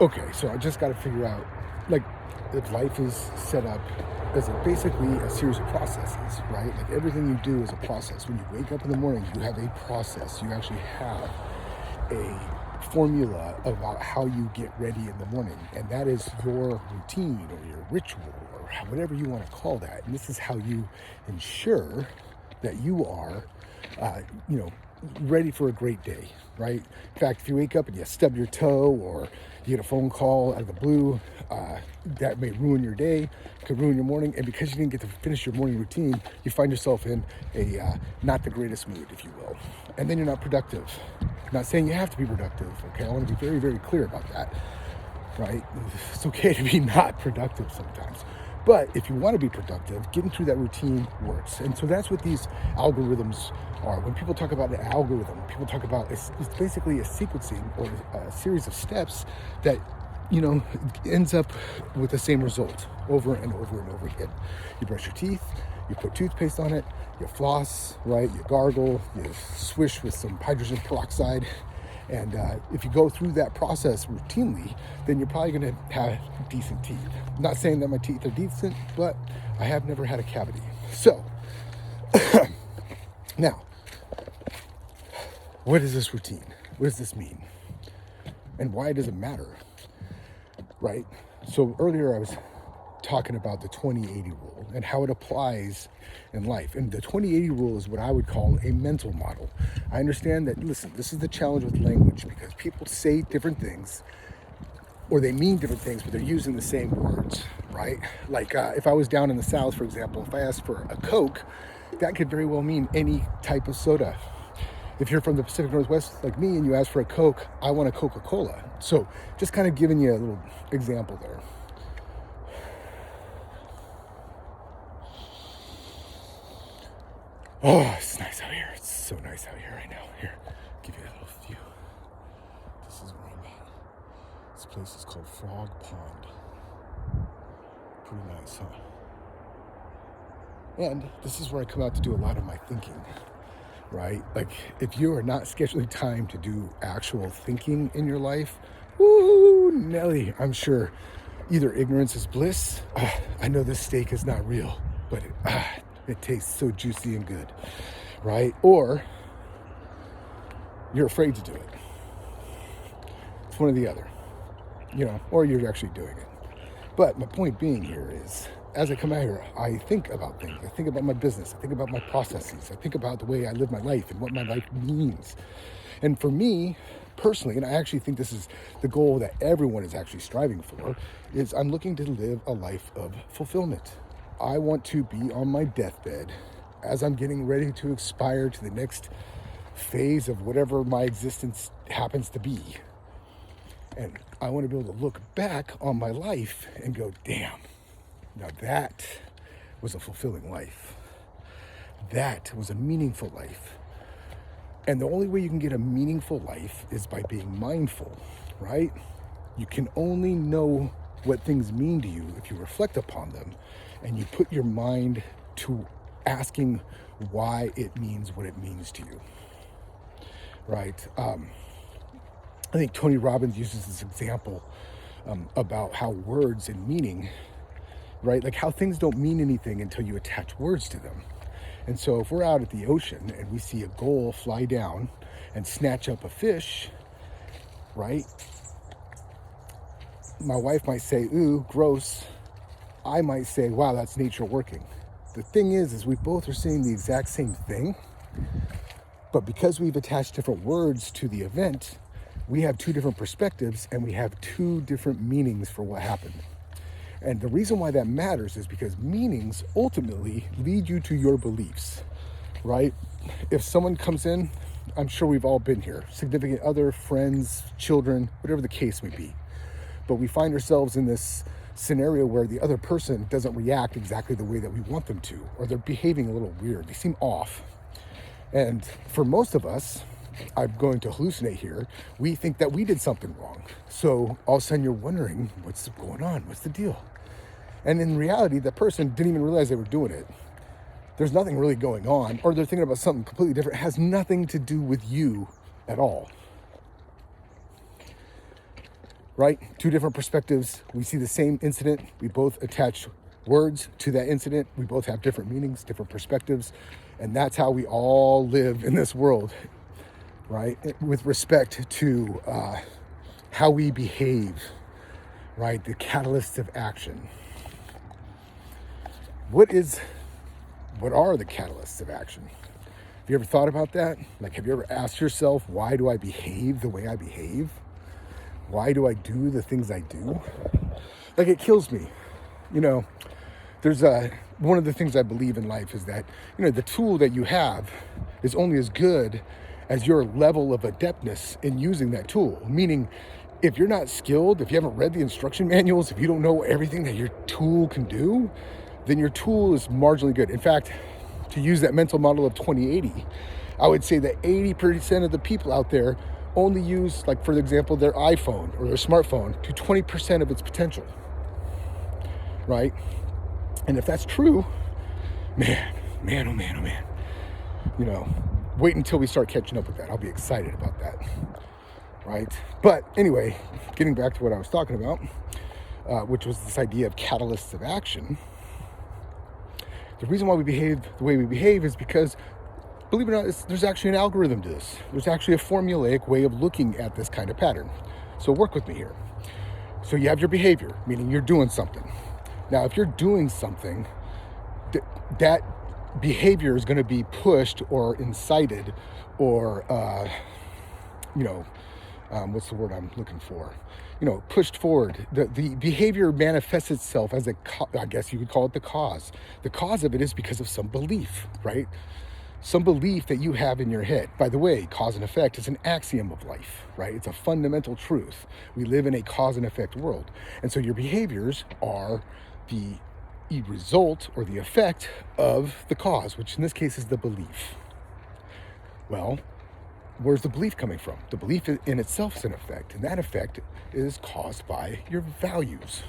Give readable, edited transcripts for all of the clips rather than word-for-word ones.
Okay, so I just got to figure out, like, if life is set up as basically a series of processes, right? Like everything you do is a process. When you wake up in the morning, you have a process. You actually have a formula about how you get ready in the morning, and that is your routine or your ritual or whatever you want to call that. And this is how you ensure that you are, uh, you know, ready for a great day, right? In fact, if you wake up and you stub your toe or you get a phone call out of the blue, that may ruin your day, could ruin your morning. And because you didn't get to finish your morning routine, you find yourself in a not the greatest mood, if you will. And then you're not productive. I'm not saying you have to be productive, okay? I want to be very, very clear about that, right? It's okay to be not productive sometimes. But if you want to be productive, getting through that routine works. And so that's what these algorithms are. When people talk about an algorithm, people talk about it's basically a sequencing or a series of steps that, ends up with the same result over and over and over again. You brush your teeth, you put toothpaste on it, you floss, right? You gargle, you swish with some hydrogen peroxide. And if you go through that process routinely, then you're probably going to have decent teeth. I'm not saying that my teeth are decent, but I have never had a cavity. So, now, what is this routine? What does this mean? And why does it matter? Right? So earlier I was talking about the 20/80 rule and how it applies in life. And the 20/80 rule is what I would call a mental model. I understand that, listen, this is the challenge with language because people say different things or they mean different things, but they're using the same words, right? Like if I was down in the South, for example, if I asked for a Coke, that could very well mean any type of soda. If you're from the Pacific Northwest like me and you ask for a Coke, I want a Coca-Cola. So just kind of giving you a little example there. Oh, it's nice out here. It's so nice out here right now. Here, give you a little view. This is where I'm at. This place is called Frog Pond. Pretty nice, huh? And this is where I come out to do a lot of my thinking, right? Like, if you are not scheduling time to do actual thinking in your life, woo, Nelly, I'm sure either ignorance is bliss. I know this steak is not real, but it tastes so juicy and good, right? Or you're afraid to do it. It's one or the other, or you're actually doing it. But my point being here is, as I come out here, I think about things. I think about my business. I think about my processes. I think about the way I live my life and what my life means. And for me, personally, and I actually think this is the goal that everyone is actually striving for, is I'm looking to live a life of fulfillment. I want to be on my deathbed as I'm getting ready to expire to the next phase of whatever my existence happens to be. And I want to be able to look back on my life and go, damn, now that was a fulfilling life. That was a meaningful life. And the only way you can get a meaningful life is by being mindful, right? You can only know what things mean to you if you reflect upon them and you put your mind to asking why it means what it means to you, right? I think Tony Robbins uses this example about how words and meaning, right? Like how things don't mean anything until you attach words to them. And so if we're out at the ocean and we see a gull fly down and snatch up a fish, right? My wife might say, ooh, gross. I might say, wow, that's nature working. The thing is we both are saying the exact same thing, but because we've attached different words to the event, we have two different perspectives and we have two different meanings for what happened. And the reason why that matters is because meanings ultimately lead you to your beliefs, right? If someone comes in, I'm sure we've all been here, significant other, friends, children, whatever the case may be. But we find ourselves in this scenario where the other person doesn't react exactly the way that we want them to, or they're behaving a little weird. They seem off. And for most of us, I'm going to hallucinate here, we think that we did something wrong. So all of a sudden you're wondering, what's going on? What's the deal? And in reality, that person didn't even realize they were doing it. There's nothing really going on, or they're thinking about something completely different. It has nothing to do with you at all. right? Two different perspectives. We see the same incident. We both attach words to that incident. We both have different meanings, different perspectives. And that's how we all live in this world, right? With respect to how we behave, right? The catalysts of action. What are the catalysts of action? Have you ever thought about that? Like, have you ever asked yourself, why do I behave the way I behave? Why do I do the things I do? Like, it kills me. You know, there's one of the things I believe in life is that, you know, the tool that you have is only as good as your level of adeptness in using that tool. Meaning, if you're not skilled, if you haven't read the instruction manuals, if you don't know everything that your tool can do, then your tool is marginally good. In fact, to use that mental model of 2080, I would say that 80% of the people out there only use, like, for example, their iPhone or their smartphone to 20% of its potential, right? And if that's true, man, oh man, you know, wait until we start catching up with that. I'll be excited about that, right? But anyway, getting back to what I was talking about, which was this idea of catalysts of action. The reason why we behave the way we behave is because, believe it or not, there's actually an algorithm to this. There's actually a formulaic way of looking at this kind of pattern. So work with me here. So you have your behavior, meaning you're doing something. Now, if you're doing something, that behavior is going to be pushed or incited or, what's the word I'm looking for? Pushed forward. The behavior manifests itself as I guess you could call it the cause. The cause of it is because of some belief, right? Some belief that you have in your head. By the way, cause and effect is an axiom of life, right? It's a fundamental truth. We live in a cause and effect world. And so your behaviors are the result or the effect of the cause, which in this case is the belief. Well, where's the belief coming from? The belief in itself is an effect, and that effect is caused by your values.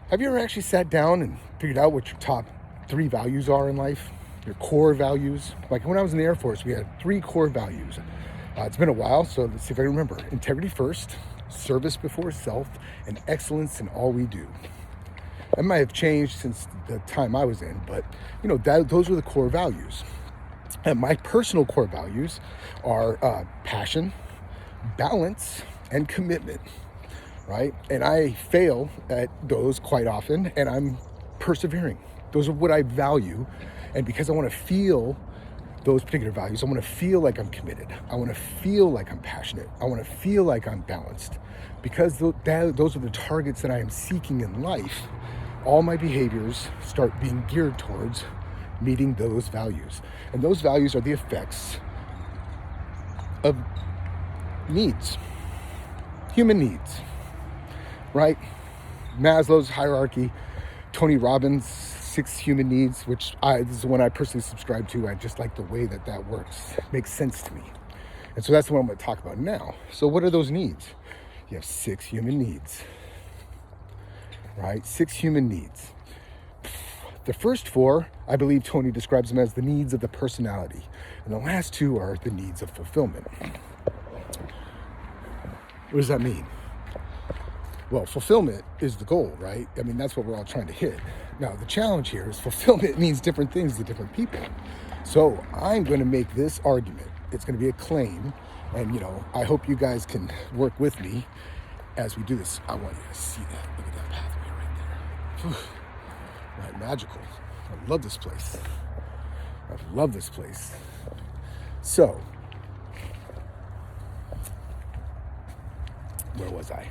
Have you ever actually sat down and figured out what your top 3 values are in life? Your core values? Like when I was in the Air Force, we had 3 core values. It's been a while, so let's see if I can remember. Integrity first, service before self, and excellence in all we do. That might have changed since the time I was in, but those were the core values. And my personal core values are passion, balance, and commitment, right? And I fail at those quite often, and I'm persevering. Those are what I value. And because I want to feel those particular values, I want to feel like I'm committed. I want to feel like I'm passionate. I want to feel like I'm balanced. Because those are the targets that I am seeking in life, all my behaviors start being geared towards meeting those values. And those values are the effects of needs, human needs, right? Maslow's hierarchy, Tony Robbins' 6 human needs, which this is the one I personally subscribe to. I just like the way that works. It makes sense to me. And so that's what I'm going to talk about now. So what are those needs? You have 6 human needs, right? 6 human needs. The first 4, I believe Tony describes them as the needs of the personality. And the last 2 are the needs of fulfillment. What does that mean? Well, fulfillment is the goal, right? I mean, that's what we're all trying to hit. Now, the challenge here is fulfillment means different things to different people. So I'm going to make this argument. It's going to be a claim. And, I hope you guys can work with me as we do this. I want you to see that. Look at that pathway right there. Right, magical. I love this place. So, where was I?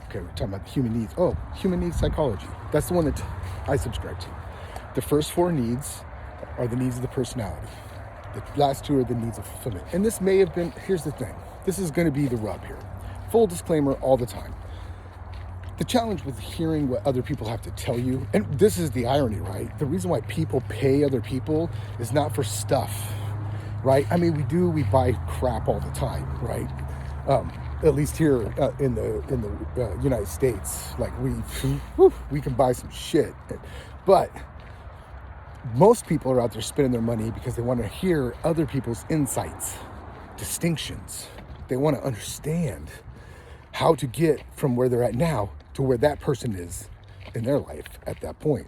Okay, we're talking about human needs. Oh, human needs psychology. That's the one that I subscribe to. The first 4 needs are the needs of the personality. The last 2 are the needs of fulfillment. And this may have been, here's the thing. This is going to be the rub here. Full disclaimer all the time. The challenge with hearing what other people have to tell you, and this is the irony, right? The reason why people pay other people is not for stuff, right? I mean, we buy crap all the time, right? At least here in the United States, like we can buy some shit, but most people are out there spending their money because they want to hear other people's insights, distinctions, They want to understand how to get from where they're at now to where that person is in their life at that point,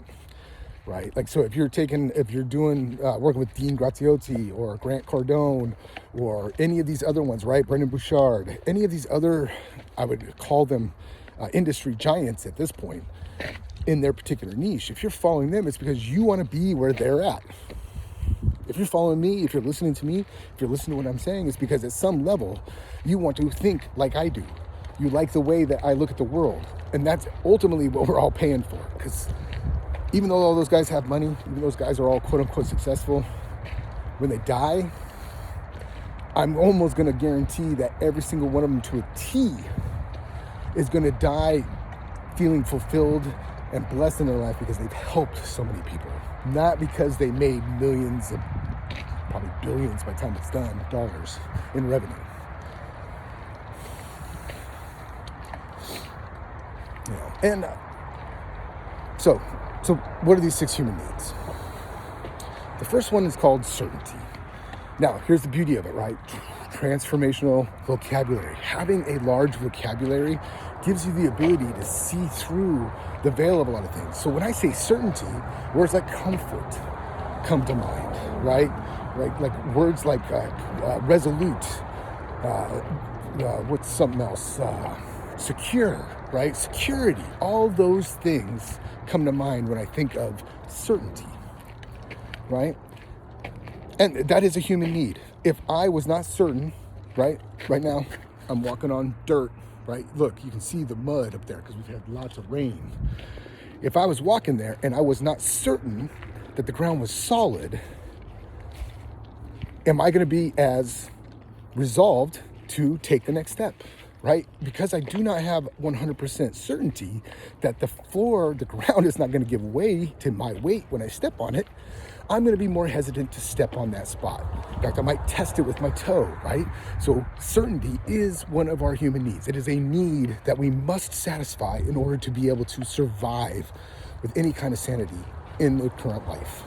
right? Like, so if you're doing, working with Dean Graziosi or Grant Cardone or any of these other ones, right? Brendon Burchard, any of these other, I would call them industry giants at this point in their particular niche. If you're following them, it's because you want to be where they're at. If you're following me, if you're listening to me, if you're listening to what I'm saying, it's because at some level, you want to think like I do. You like the way that I look at the world. And that's ultimately what we're all paying for. Because even though all those guys have money, even those guys are all quote unquote successful, when they die, I'm almost going to guarantee that every single one of them to a T is going to die feeling fulfilled and blessed in their life because they've helped so many people. Not because they made millions, probably billions by the time it's done, dollars in revenue. You know, and so what are these 6 human needs? The first one is called certainty. Now, here's the beauty of it, right? Transformational vocabulary. Having a large vocabulary gives you the ability to see through the veil of a lot of things. So when I say certainty, words like comfort come to mind, right? Like words like resolute, what's something else? Secure, right? Security. All those things come to mind when I think of certainty, right? And that is a human need. If I was not certain, right now, I'm walking on dirt, right? Look, you can see the mud up there because we've had lots of rain. If I was walking there and I was not certain that the ground was solid, am I going to be as resolved to take the next step, right? Because I do not have 100% certainty that the ground is not going to give way to my weight when I step on it, I'm going to be more hesitant to step on that spot. In fact, I might test it with my toe, right? So certainty is one of our human needs. It is a need that we must satisfy in order to be able to survive with any kind of sanity in the current life.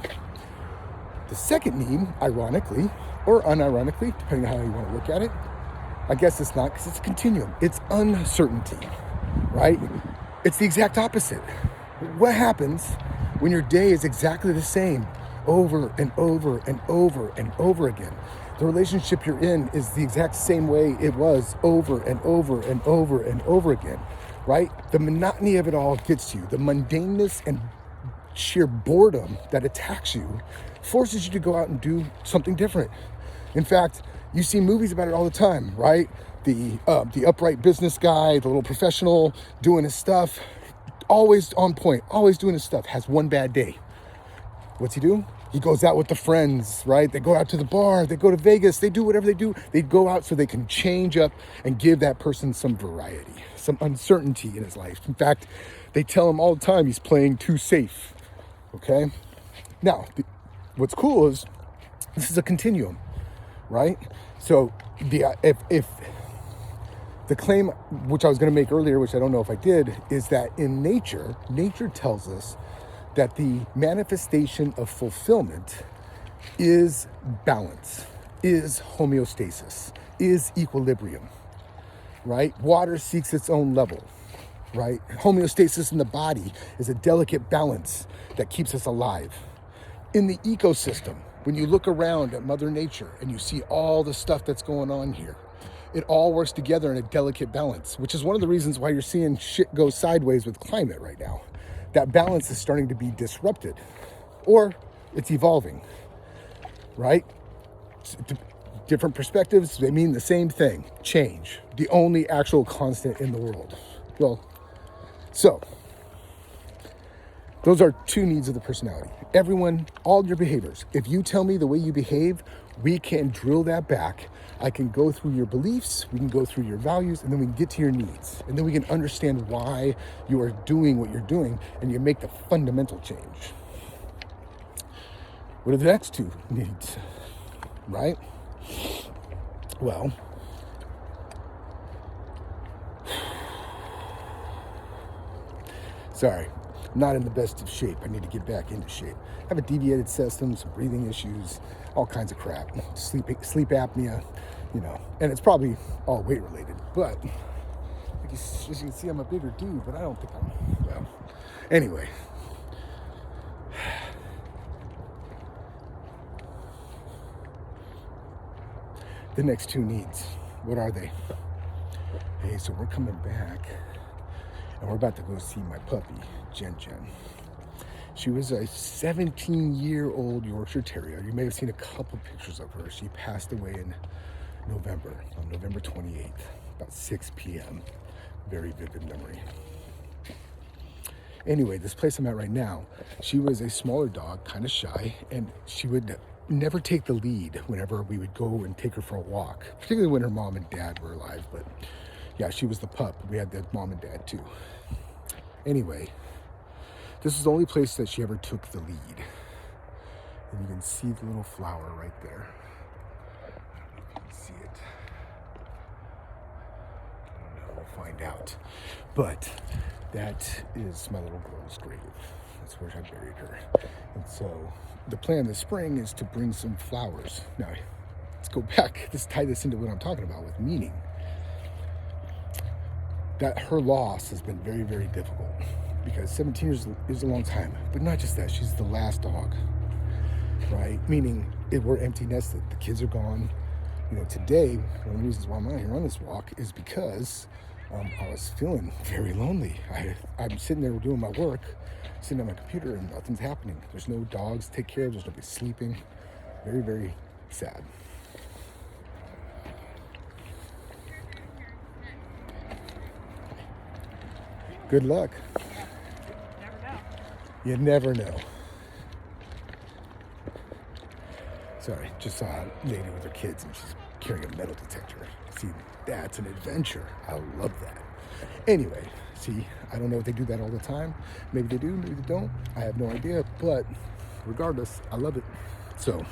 The second need, ironically or unironically, depending on how you want to look at it, I guess it's not, because it's a continuum. It's uncertainty, right? It's the exact opposite. What happens when your day is exactly the same over and over and over and over again? The relationship you're in is the exact same way it was over and over and over and over again, right? The monotony of it all gets you. The mundaneness and sheer boredom that attacks you forces you to go out and do something different. In fact, you see movies about it all the time, right? The upright business guy, the little professional doing his stuff, always on point, always doing his stuff, has one bad day. What's he do? He goes out with the friends, right? They go out to the bar, they go to Vegas, they do whatever they do. They go out so they can change up and give that person some variety, some uncertainty in his life. In fact, they tell him all the time he's playing too safe, okay? Now, what's cool is this is a continuum, right? So if the claim, which I was going to make earlier, which I don't know if I did, is that in nature tells us that the manifestation of fulfillment is balance, is homeostasis, is equilibrium, right? Water seeks its own level, right? Homeostasis in the body is a delicate balance that keeps us alive. In the ecosystem, when you look around at Mother Nature and you see all the stuff that's going on here, it all works together in a delicate balance, which is one of the reasons why you're seeing shit go sideways with climate right now. That balance is starting to be disrupted, or it's evolving, right? Different perspectives, they mean the same thing, change, the only actual constant in the world. Well, so those are 2 needs of the personality. Everyone, all your behaviors. If you tell me the way you behave, we can drill that back. I can go through your beliefs, we can go through your values, and then we can get to your needs. And then we can understand why you are doing what you're doing, and you make the fundamental change. What are the next 2 needs, right? Well, sorry. Not in the best of shape. I need to get back into shape. I have a deviated system, some breathing issues, all kinds of crap. Sleep apnea, and it's probably all weight related, but as you can see, I'm a bigger dude, but I don't think well, anyway. The next two needs, what are they? Hey, so we're coming back, and we're about to go see my puppy, Jen. She was a 17-year-old Yorkshire Terrier. You may have seen a couple pictures of her. She passed away in November, on November 28th, about 6 p.m. Very vivid memory. Anyway, this place I'm at right now, she was a smaller dog, kind of shy, and she would never take the lead whenever we would go and take her for a walk, particularly when her mom and dad were alive. But yeah, she was the pup. We had the mom and dad too. Anyway, this is the only place that she ever took the lead. And you can see the little flower right there. I don't know if you can see it. I don't know, we'll find out. But that is my little girl's grave. That's where I buried her. And so the plan this spring is to bring some flowers. Now, let's go back. Let's tie this into what I'm talking about with meaning. That her loss has been very, very difficult, because 17 years is a long time. But not just that, she's the last dog, right? Meaning we're empty nested. The kids are gone. Today, one of the reasons why I'm out here on this walk is because I was feeling very lonely. I'm sitting there doing my work, sitting on my computer, and nothing's happening. There's no dogs to take care of. There's nobody sleeping. Very, very sad. Good luck. You never know. Sorry, just saw a lady with her kids and she's carrying a metal detector. See, that's an adventure. I love that. Anyway, see, I don't know if they do that all the time. Maybe they do, maybe they don't. I have no idea, but regardless, I love it. So